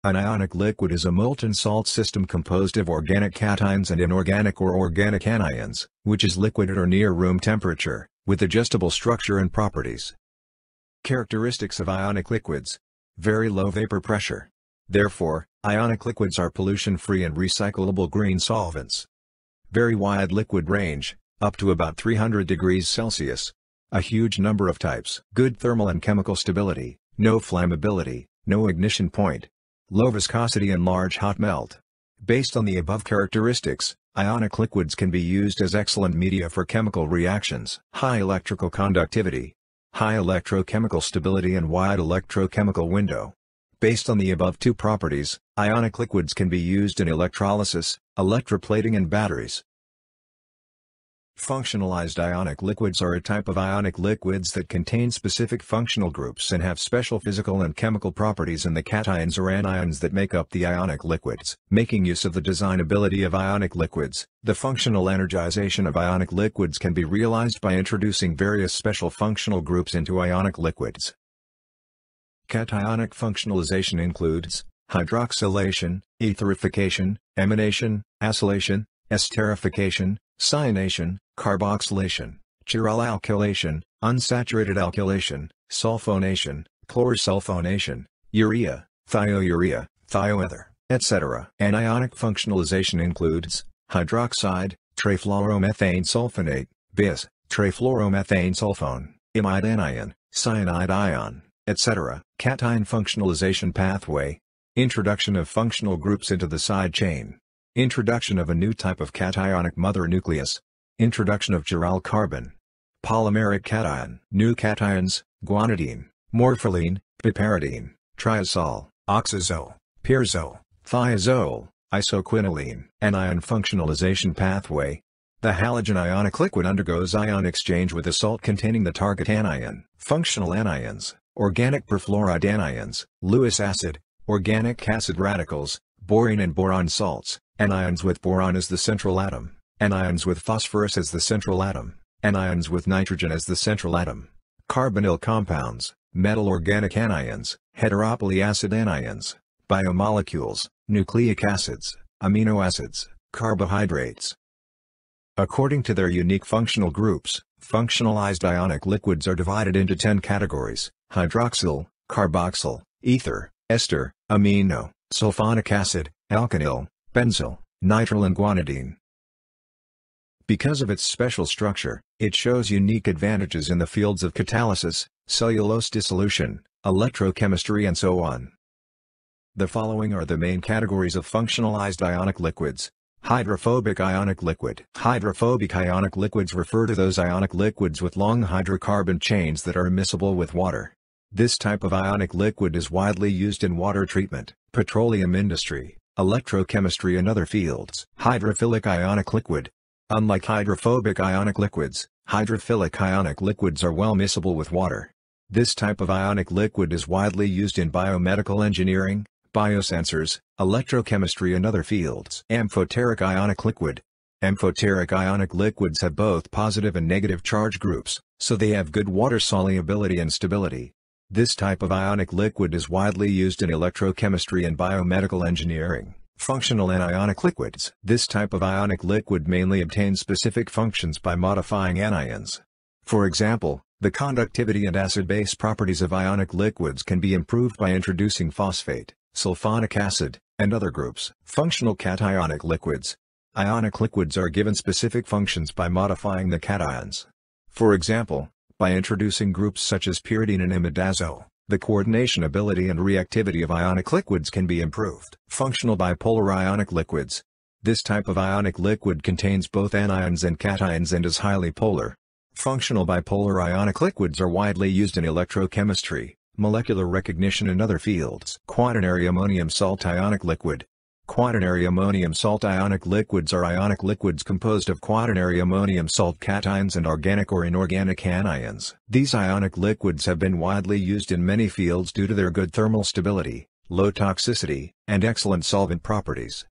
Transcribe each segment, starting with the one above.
An ionic liquid is a molten salt system composed of organic cations and inorganic or organic anions, which is liquid at or near room temperature, with adjustable structure and properties. Characteristics of ionic liquids: very low vapor pressure. Therefore, ionic liquids are pollution-free and recyclable green solvents. Very wide liquid range, up to about 300 degrees Celsius. A huge number of types. Good thermal and chemical stability, no flammability, no ignition point. Low viscosity and large hot melt. Based on the above characteristics, ionic liquids can be used as excellent media for chemical reactions. High electrical conductivity, high electrochemical stability and wide electrochemical window. Based on the above two properties, ionic liquids can be used in electrolysis, electroplating and batteries. Functionalized ionic liquids are a type of ionic liquids that contain specific functional groups and have special physical and chemical properties in the cations or anions that make up the ionic liquids. Making use of the designability of ionic liquids, the functional energization of ionic liquids can be realized by introducing various special functional groups into ionic liquids. Cationic functionalization includes hydroxylation, etherification, amination, acylation, esterification, cyanation, carboxylation, chiral-alkylation, unsaturated alkylation, sulfonation, chlorosulfonation, urea, thiourea, thioether, etc. Anionic functionalization includes hydroxide, trifluoromethane sulfonate, bis, trifluoromethane sulfone, imide anion, cyanide ion, etc. Cation functionalization pathway. Introduction of functional groups into the side chain. Introduction of a new type of cationic mother nucleus. Introduction of chiral carbon. Polymeric cation. New cations: guanidine, morpholine, piperidine, triazole, oxazole, pyrazole, thiazole, isoquinoline. Anion functionalization pathway. The halogen ionic liquid undergoes ion exchange with a salt containing the target anion. Functional anions: organic perfluoride anions, Lewis acid, organic acid radicals, borane and boron salts, anions with boron as the central atom, anions with phosphorus as the central atom, anions with nitrogen as the central atom. Carbonyl compounds, metal organic anions, heteropoly acid anions, biomolecules, nucleic acids, amino acids, carbohydrates. According to their unique functional groups, functionalized ionic liquids are divided into 10 categories: hydroxyl, carboxyl, ether, ester, amino, sulfonic acid, alkenyl, benzyl, nitrile and guanidine. Because of its special structure, it shows unique advantages in the fields of catalysis, cellulose dissolution, electrochemistry and so on. The following are the main categories of functionalized ionic liquids. Hydrophobic ionic liquid. Hydrophobic ionic liquids refer to those ionic liquids with long hydrocarbon chains that are immiscible with water. This type of ionic liquid is widely used in water treatment, petroleum industry, electrochemistry and other fields. Hydrophilic ionic liquid. Unlike hydrophobic ionic liquids, hydrophilic ionic liquids are well miscible with water. This type of ionic liquid is widely used in biomedical engineering, biosensors, electrochemistry and other fields. Amphoteric ionic liquid. Amphoteric ionic liquids have both positive and negative charge groups, so they have good water solubility and stability. This type of ionic liquid is widely used in electrochemistry and biomedical engineering. Functional anionic liquids. This type of ionic liquid mainly obtains specific functions by modifying anions. For example, the conductivity and acid-base properties of ionic liquids can be improved by introducing phosphate, sulfonic acid, and other groups. Functional cationic liquids. Ionic liquids are given specific functions by modifying the cations. For example, by introducing groups such as pyridine and imidazole, the coordination ability and reactivity of ionic liquids can be improved. Functional bipolar ionic liquids. This type of ionic liquid contains both anions and cations and is highly polar. Functional bipolar ionic liquids are widely used in electrochemistry, molecular recognition and other fields. Quaternary ammonium salt ionic liquid. Quaternary ammonium salt ionic liquids are ionic liquids composed of quaternary ammonium salt cations and organic or inorganic anions. These ionic liquids have been widely used in many fields due to their good thermal stability, low toxicity, and excellent solvent properties.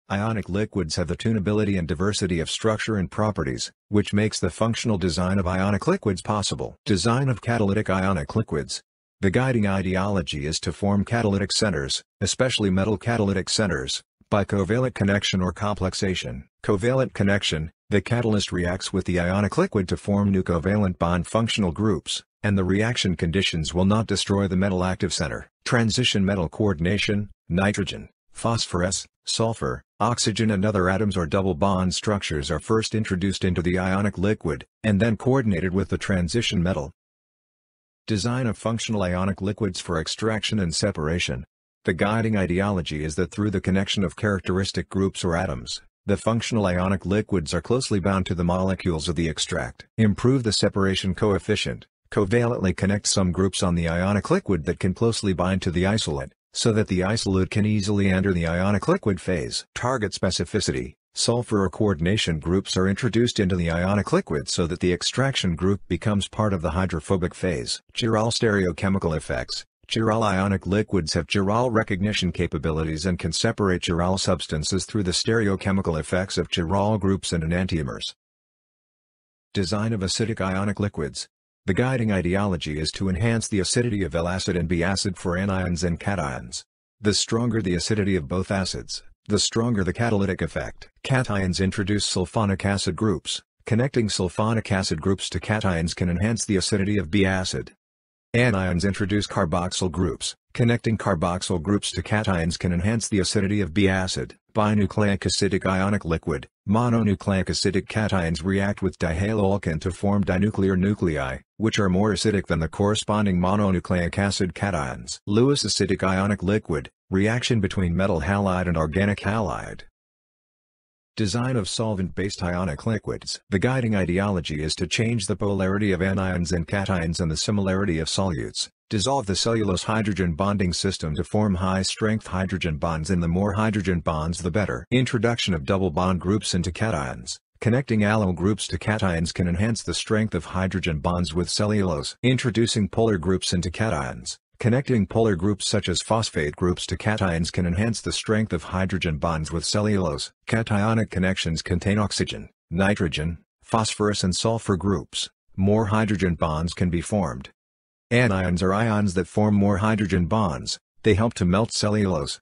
Ionic liquids have the tunability and diversity of structure and properties, which makes the functional design of ionic liquids possible. Design of catalytic ionic liquids. The guiding ideology is to form catalytic centers, especially metal catalytic centers, by covalent connection or complexation. Covalent connection: the catalyst reacts with the ionic liquid to form new covalent bond functional groups, and the reaction conditions will not destroy the metal active center. Transition metal coordination: nitrogen, phosphorus, sulfur, oxygen and other atoms or double bond structures are first introduced into the ionic liquid, and then coordinated with the transition metal. Design of functional ionic liquids for extraction and separation. The guiding ideology is that through the connection of characteristic groups or atoms, the functional ionic liquids are closely bound to the molecules of the extract. Improve the separation coefficient. Covalently connect some groups on the ionic liquid that can closely bind to the isolate, so that the isolate can easily enter the ionic liquid phase. Target specificity. Sulfur or coordination groups are introduced into the ionic liquid so that the extraction group becomes part of the hydrophobic phase. Chiral stereochemical effects. Chiral ionic liquids have chiral recognition capabilities and can separate chiral substances through the stereochemical effects of chiral groups and enantiomers. Design of acidic ionic liquids. The guiding ideology is to enhance the acidity of L acid and B acid for anions and cations. The stronger the acidity of both acids, the stronger the catalytic effect. Cations introduce sulfonic acid groups. Connecting sulfonic acid groups to cations can enhance the acidity of B acid. Anions introduce carboxyl groups. Connecting carboxyl groups to cations can enhance the acidity of B acid. Binucleic acidic ionic liquid. Mononucleic acidic cations react with dihaloalkane to form dinuclear nuclei, which are more acidic than the corresponding mononucleic acid cations. Lewis acidic ionic liquid. Reaction between metal halide and organic halide. Design of solvent-based ionic liquids. The guiding ideology is to change the polarity of anions and cations and the similarity of solutes. Dissolve the cellulose-hydrogen bonding system to form high-strength hydrogen bonds, and the more hydrogen bonds the better. Introduction of double bond groups into cations. Connecting allyl groups to cations can enhance the strength of hydrogen bonds with cellulose. Introducing polar groups into cations. Connecting polar groups such as phosphate groups to cations can enhance the strength of hydrogen bonds with cellulose. Cationic connections contain oxygen, nitrogen, phosphorus and sulfur groups. More hydrogen bonds can be formed. Anions are ions that form more hydrogen bonds. They help to melt cellulose.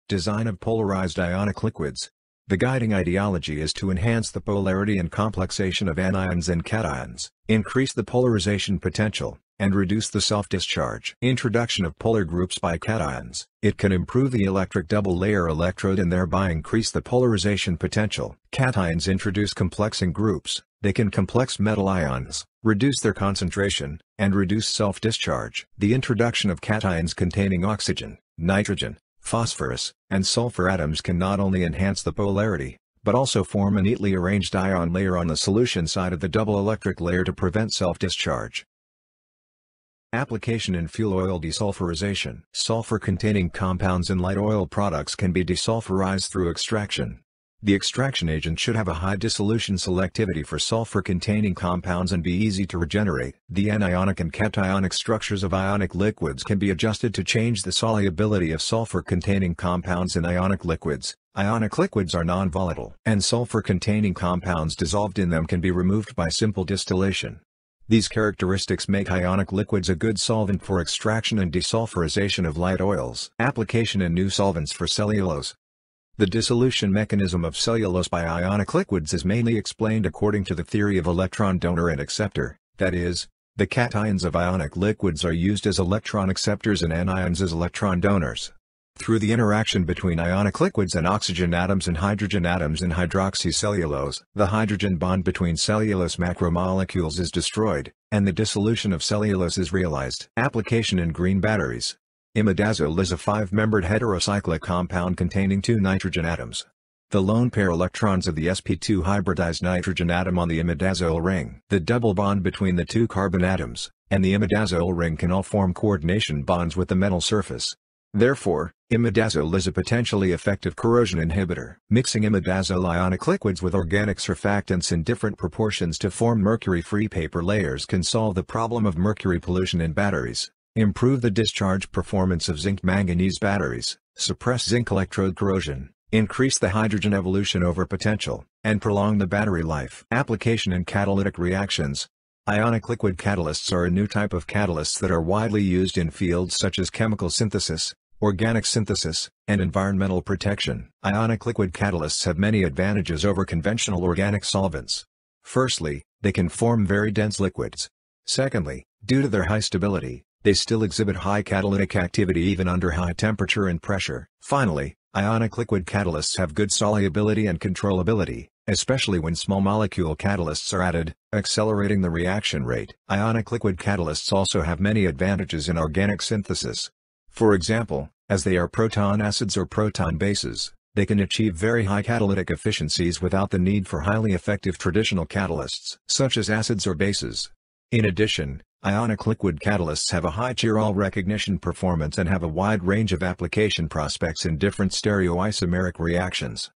Design of polarized ionic liquids. The guiding ideology is to enhance the polarity and complexation of anions and cations, increase the polarization potential, and reduce the self-discharge. Introduction of polar groups by cations. It can improve the electric double-layer electrode and thereby increase the polarization potential. Cations introduce complexing groups. They can complex metal ions, reduce their concentration, and reduce self-discharge. The introduction of cations containing oxygen, nitrogen, phosphorus, and sulfur atoms can not only enhance the polarity, but also form a neatly arranged ion layer on the solution side of the double electric layer to prevent self-discharge. Application in fuel oil desulfurization. Sulfur-containing compounds in light oil products can be desulfurized through extraction. The extraction agent should have a high dissolution selectivity for sulfur-containing compounds and be easy to regenerate. The anionic and cationic structures of ionic liquids can be adjusted to change the solubility of sulfur-containing compounds in ionic liquids. Ionic liquids are non-volatile, and sulfur-containing compounds dissolved in them can be removed by simple distillation. These characteristics make ionic liquids a good solvent for extraction and desulfurization of light oils. Application in new solvents for cellulose. The dissolution mechanism of cellulose by ionic liquids is mainly explained according to the theory of electron donor and acceptor, that is, the cations of ionic liquids are used as electron acceptors and anions as electron donors. Through the interaction between ionic liquids and oxygen atoms and hydrogen atoms in hydroxycellulose, the hydrogen bond between cellulose macromolecules is destroyed, and the dissolution of cellulose is realized. Application in green batteries. Imidazole is a 5-membered heterocyclic compound containing 2 nitrogen atoms. The lone pair electrons of the sp2 hybridized nitrogen atom on the imidazole ring. The double bond between the 2 carbon atoms, and the imidazole ring can all form coordination bonds with the metal surface. Therefore, imidazole is a potentially effective corrosion inhibitor. Mixing imidazole ionic liquids with organic surfactants in different proportions to form mercury-free paper layers can solve the problem of mercury pollution in batteries, improve the discharge performance of zinc-manganese batteries, suppress zinc electrode corrosion, increase the hydrogen evolution over potential, and prolong the battery life. Application in catalytic reactions. Ionic liquid catalysts are a new type of catalysts that are widely used in fields such as chemical synthesis, organic synthesis, and environmental protection. Ionic liquid catalysts have many advantages over conventional organic solvents. Firstly, they can form very dense liquids. Secondly, due to their high stability, they still exhibit high catalytic activity even under high temperature and pressure. Finally, ionic liquid catalysts have good solubility and controllability, especially when small molecule catalysts are added, accelerating the reaction rate. Ionic liquid catalysts also have many advantages in organic synthesis. For example, as they are proton acids or proton bases, they can achieve very high catalytic efficiencies without the need for highly effective traditional catalysts, such as acids or bases. In addition, ionic liquid catalysts have a high chiral recognition performance and have a wide range of application prospects in different stereoisomeric reactions.